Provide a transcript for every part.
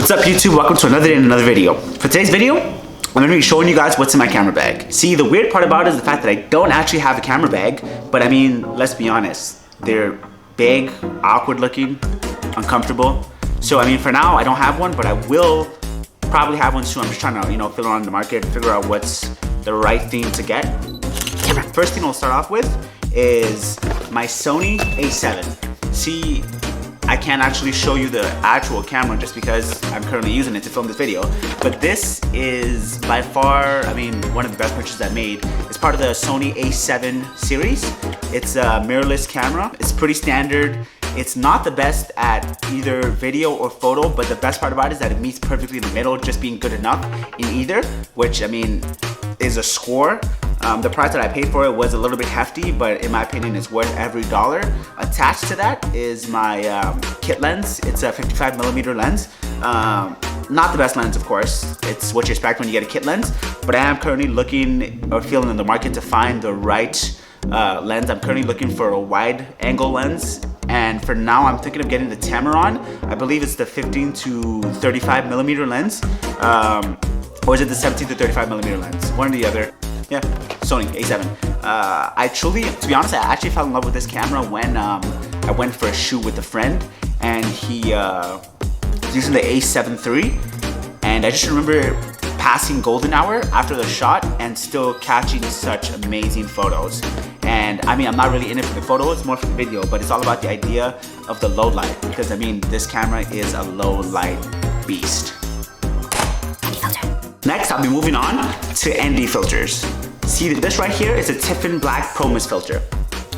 What's up YouTube? Welcome to another day and another video. For today's video, I'm going to be showing you guys what's in my camera bag. See, the weird part about it is the fact that I don't actually have a camera bag, but I mean, let's be honest, they're big, awkward looking, uncomfortable. So I mean, for now I don't have one, but I will probably have one soon. I'm just trying to, feel around the market, figure out what's the right thing to get. First thing I'll start off with is my Sony A7. See, I can't actually show you the actual camera just because I'm currently using it to film this video. But this is by far, one of the best purchases I've made. It's part of the Sony A7 series. It's a mirrorless camera. It's pretty standard. It's not the best at either video or photo, but the best part about it is that it meets perfectly in the middle, just being good enough in either, which is a score. The price that I paid for it was a little bit hefty, but in my opinion, it's worth every dollar. Attached to that is my kit lens. It's a 55mm lens. Not the best lens, of course. It's what you expect when you get a kit lens, but I am currently looking or feeling in the market to find the right lens. I'm currently looking for a wide angle lens, and for now I'm thinking of getting the Tamron. I believe it's the 15 to 35mm lens, or is it the 17 to 35mm lens? One or the other. Yeah, Sony A7. To be honest, I actually fell in love with this camera when I went for a shoot with a friend, and he was using the A7 III, and I just remember passing golden hour after the shot and still catching such amazing photos. And I'm not really in it for the photo, it's more for the video, but it's all about the idea of the low light, because this camera is a low light beast. Next, I'll be moving on to ND filters. See, this right here is a Tiffin Black Pro Mist filter.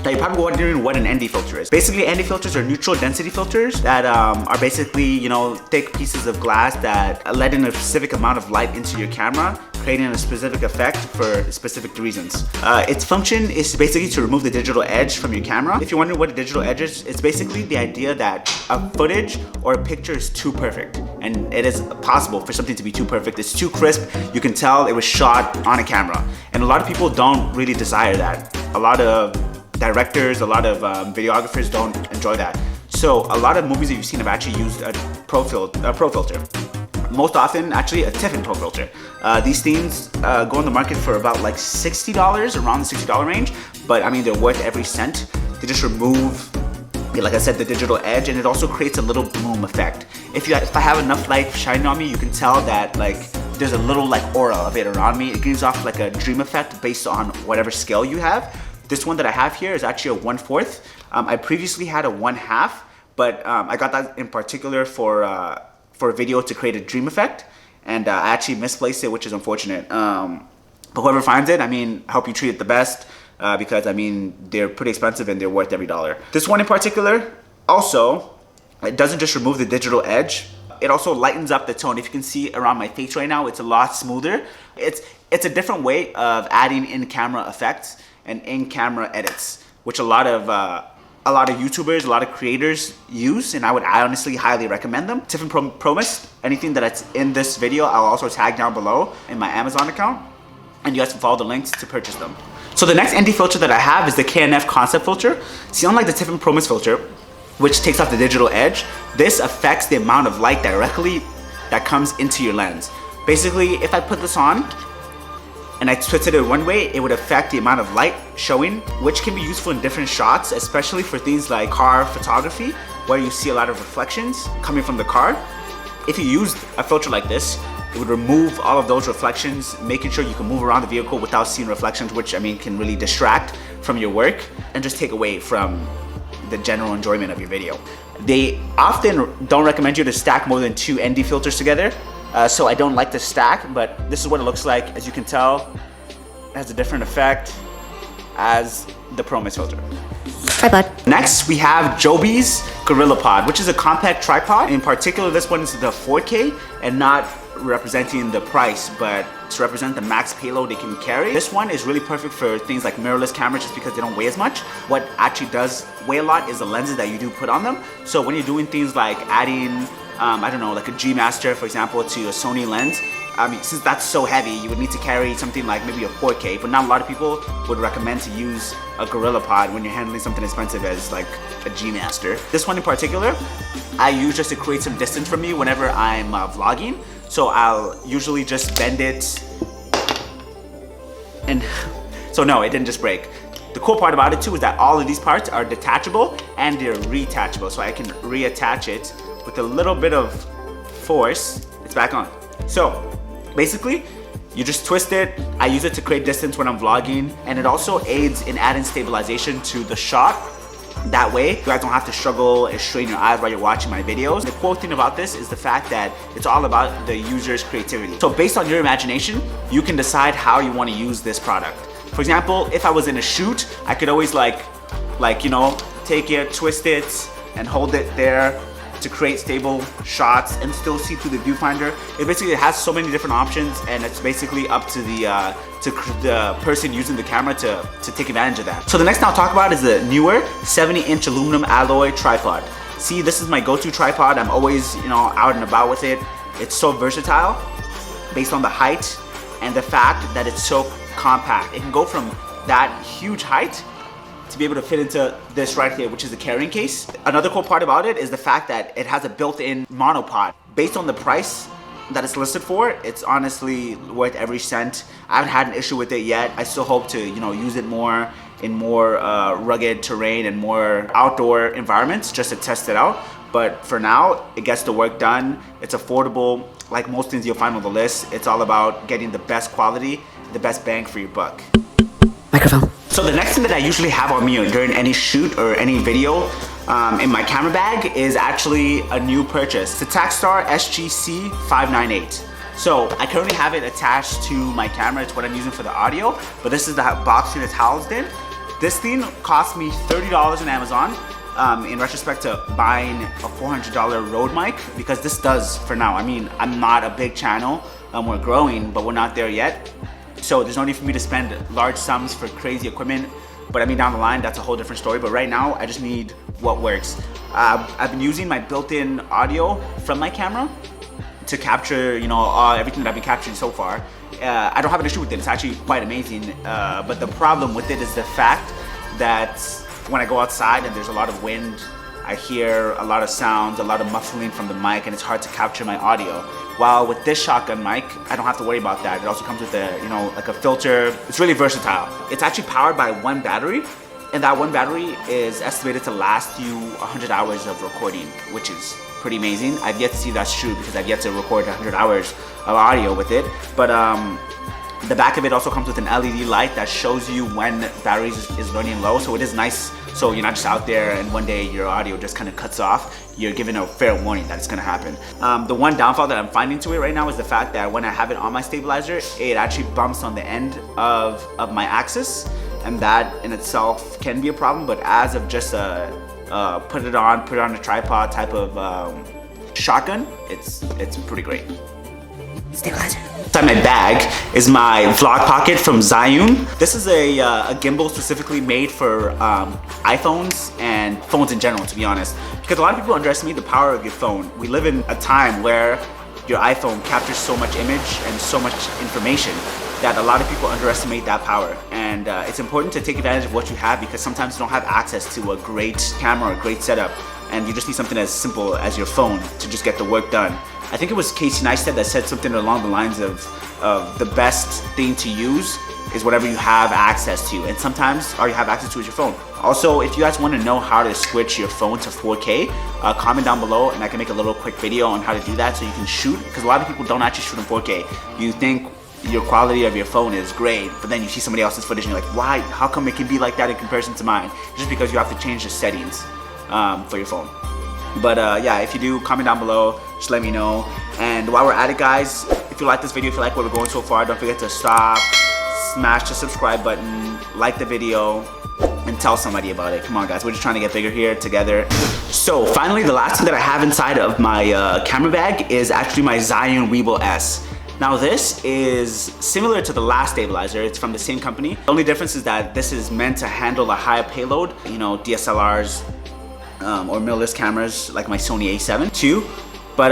Now you're probably wondering what an ND filter is. Basically, ND filters are neutral density filters that are basically, thick pieces of glass that let in a specific amount of light into your camera, creating a specific effect for specific reasons. Its function is basically to remove the digital edge from your camera. If you're wondering what a digital edge is, it's basically the idea that a footage or a picture is too perfect. And it is possible for something to be too perfect. It's too crisp. You can tell it was shot on a camera. And a lot of people don't really desire that. A lot of directors, a lot of videographers don't enjoy that. So a lot of movies that you've seen have actually used a pro filter. Most often, actually, a Tiffin Pro filter. These things go on the market for about like $60, around the $60 range, but they're worth every cent. They just remove, like I said, the digital edge, and it also creates a little bloom effect. If I have enough light shining on me, you can tell that there's a little aura of it around me. It gives off like a dream effect based on whatever scale you have. This one that I have here is actually a 1/4. I previously had a 1/2, but I got that in particular for a video to create a dream effect, and I actually misplaced it, which is unfortunate. But whoever finds it, I hope you treat it the best, because they're pretty expensive and they're worth every dollar. This one in particular, also, it doesn't just remove the digital edge, it also lightens up the tone. If you can see around my face right now, it's a lot smoother. It's a different way of adding in-camera effects and in-camera edits, which a lot of YouTubers, a lot of creators use, and I would honestly highly recommend them. Tiffin Pro Mist, anything that's in this video, I'll also tag down below in my Amazon account, and you guys can follow the links to purchase them. So the next ND filter that I have is the KNF Concept Filter. See, unlike the Tiffin Pro Mist filter, which takes off the digital edge, this affects the amount of light directly that comes into your lens. Basically, if I put this on, and I twisted it one way, it would affect the amount of light showing, which can be useful in different shots, especially for things like car photography, where you see a lot of reflections coming from the car. If you used a filter like this, it would remove all of those reflections, making sure you can move around the vehicle without seeing reflections, which can really distract from your work and just take away from the general enjoyment of your video. They often don't recommend you to stack more than 2 ND filters together. So I don't like to stack, but this is what it looks like. As you can tell, it has a different effect as the Pro Mist filter. Tripod. Next, we have Joby's GorillaPod, which is a compact tripod. In particular, this one is the 4K, and not representing the price, but to represent the max payload they can carry. This one is really perfect for things like mirrorless cameras, just because they don't weigh as much. What actually does weigh a lot is the lenses that you do put on them. So when you're doing things like adding I don't know, like a G Master, for example, to a Sony lens. I mean, since that's so heavy, you would need to carry something like maybe a 4K, but not a lot of people would recommend to use a Gorilla Pod when you're handling something expensive as like a G Master. This one in particular, I use just to create some distance from me whenever I'm vlogging. So I'll usually just bend it, and so no, it didn't just break. The cool part about it too is that all of these parts are detachable and they're reattachable. So I can reattach it with a little bit of force. It's back on. So basically, you just twist it. I use it to create distance when I'm vlogging, and it also aids in adding stabilization to the shot. That way, you guys don't have to struggle and strain your eyes while you're watching my videos. The cool thing about this is the fact that it's all about the user's creativity. So based on your imagination, you can decide how you want to use this product. For example, if I was in a shoot, I could always like you know, take it, twist it, and hold it there to create stable shots and still see through the viewfinder. It basically has so many different options, and it's basically up to the person using the camera to take advantage of that. So the next thing I'll talk about is the newer 70-inch aluminum alloy tripod. See, this is my go-to tripod. I'm always, you know, out and about with it. It's so versatile based on the height and the fact that it's so compact. It can go from that huge height to be able to fit into this right here, which is the carrying case. Another cool part about it is the fact that it has a built-in monopod. Based on the price that it's listed for, it's honestly worth every cent. I haven't had an issue with it yet. I still hope to, you know, use it more in more rugged terrain and more outdoor environments just to test it out. But for now, it gets the work done. It's affordable. Like most things you'll find on the list, it's all about getting the best quality, the best bang for your buck. Microphone. So the next thing that I usually have on me during any shoot or any video in my camera bag is actually a new purchase. It's a Takstar SGC 598. So I currently have it attached to my camera. It's what I'm using for the audio, but this is the box that it's housed in. This thing cost me $30 on Amazon. In retrospect to buying a $400 Rode mic, because this does for now. I mean, I'm not a big channel. We're growing, but we're not there yet. So there's no need for me to spend large sums for crazy equipment. But I mean, down the line, that's a whole different story. But right now, I just need what works. I've been using my built-in audio from my camera to capture, you know, everything that I've been capturing so far. I don't have an issue with it. It's actually quite amazing. But the problem with it is the fact that when I go outside and there's a lot of wind, I hear a lot of sounds, a lot of muffling from the mic, and it's hard to capture my audio. While with this shotgun mic, I don't have to worry about that. It also comes with a, you know, like a filter. It's really versatile. It's actually powered by one battery, and that one battery is estimated to last you 100 hours of recording, which is pretty amazing. I've yet to see that's true because I've yet to record 100 hours of audio with it. But the back of it also comes with an LED light that shows you when battery is running low, so it is nice. So you're not just out there and one day your audio just kind of cuts off. You're given a fair warning that it's gonna happen. The one downfall that I'm finding to it right now is the fact that when I have it on my stabilizer, it actually bumps on the end of my axis, and that in itself can be a problem. But as of just put it on a tripod type of shotgun, it's pretty great. Stabilizer. Inside my bag is my vlog pocket from Zhiyun. This is a gimbal specifically made for iPhones and phones in general, to be honest. Because a lot of people underestimate the power of your phone. We live in a time where your iPhone captures so much image and so much information that a lot of people underestimate that power. And it's important to take advantage of what you have, because sometimes you don't have access to a great camera or a great setup, and you just need something as simple as your phone to just get the work done. I think it was Casey Neistat that said something along the lines of the best thing to use is whatever you have access to, and sometimes all you have access to is your phone. Also, if you guys want to know how to switch your phone to 4K, comment down below and I can make a little quick video on how to do that so you can shoot, because a lot of people don't actually shoot in 4K. You think your quality of your phone is great, but then you see somebody else's footage and you're like, why? How come it can be like that in comparison to mine? Just because you have to change the settings for your phone. But yeah, if you do, comment down below, just let me know. And while we're at it, guys, if you like this video, if you like where we're going so far, don't forget to stop, smash the subscribe button, like the video, and tell somebody about it. Come on, guys, we're just trying to get bigger here together. So finally, the last thing that I have inside of my camera bag is actually my Zhiyun Weebill S. Now this is similar to the last stabilizer. It's from the same company. The only difference is that this is meant to handle a higher payload, you know, DSLRs or mirrorless cameras like my Sony A7. 2, But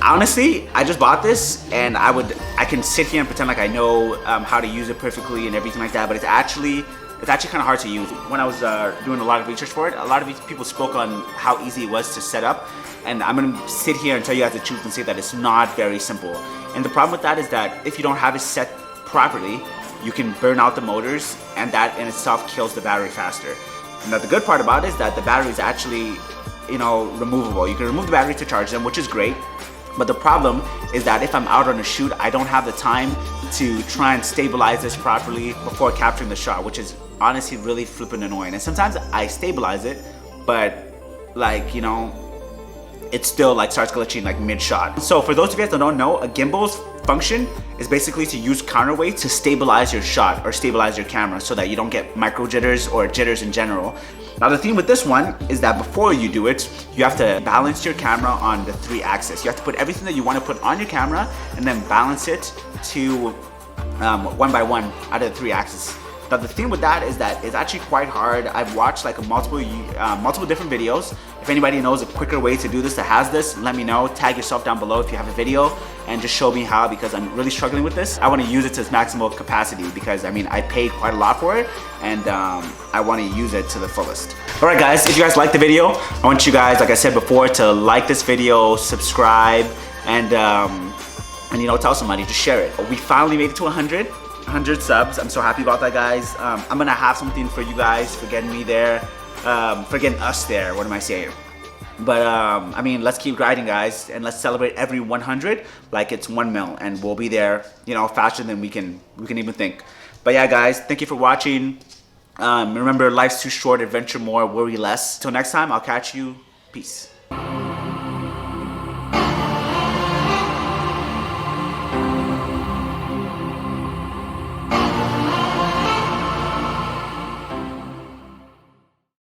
honestly, I just bought this, and I can sit here and pretend like I know how to use it perfectly and everything like that. But it's actually kind of hard to use. When I was doing a lot of research for it, a lot of people spoke on how easy it was to set up, and I'm gonna sit here and tell you guys the truth and say that it's not very simple. And the problem with that is that if you don't have it set properly, you can burn out the motors, and that in itself kills the battery faster. Now the good part about it is that the battery is actually, you know, removable. You can remove the battery to charge them, which is great. But the problem is that if I'm out on a shoot, I don't have the time to try and stabilize this properly before capturing the shot, which is honestly really flippin' annoying. And sometimes I stabilize it, but like, you know, it still like starts glitching like mid-shot. So for those of you guys that don't know, a gimbal's function is basically to use counterweight to stabilize your shot or stabilize your camera so that you don't get micro jitters or jitters in general. Now the thing with this one is that before you do it, you have to balance your camera on the 3 axis. You have to put everything that you want to put on your camera and then balance it to 1 by 1 out of the 3 axes. Now the thing with that is that it's actually quite hard. I've watched like multiple different videos. If anybody knows a quicker way to do this that has this, let me know. Tag yourself down below if you have a video and just show me how, because I'm really struggling with this. I want to use it to its maximal capacity because I mean I paid quite a lot for it, and I want to use it to the fullest. Alright guys, if you guys liked the video, I want you guys, like I said before, to like this video, subscribe, and you know, tell somebody, just share it. We finally made it to 100 subs. I'm so happy about that, guys. I'm gonna have something for you guys for getting me there, for getting us there. What am I saying? But I mean, let's keep grinding, guys, and let's celebrate every 100 like it's 1 mil, and we'll be there, you know, faster than we can even think. But yeah, guys, thank you for watching. Remember, life's too short, adventure more, worry less. Till next time, I'll catch you. Peace.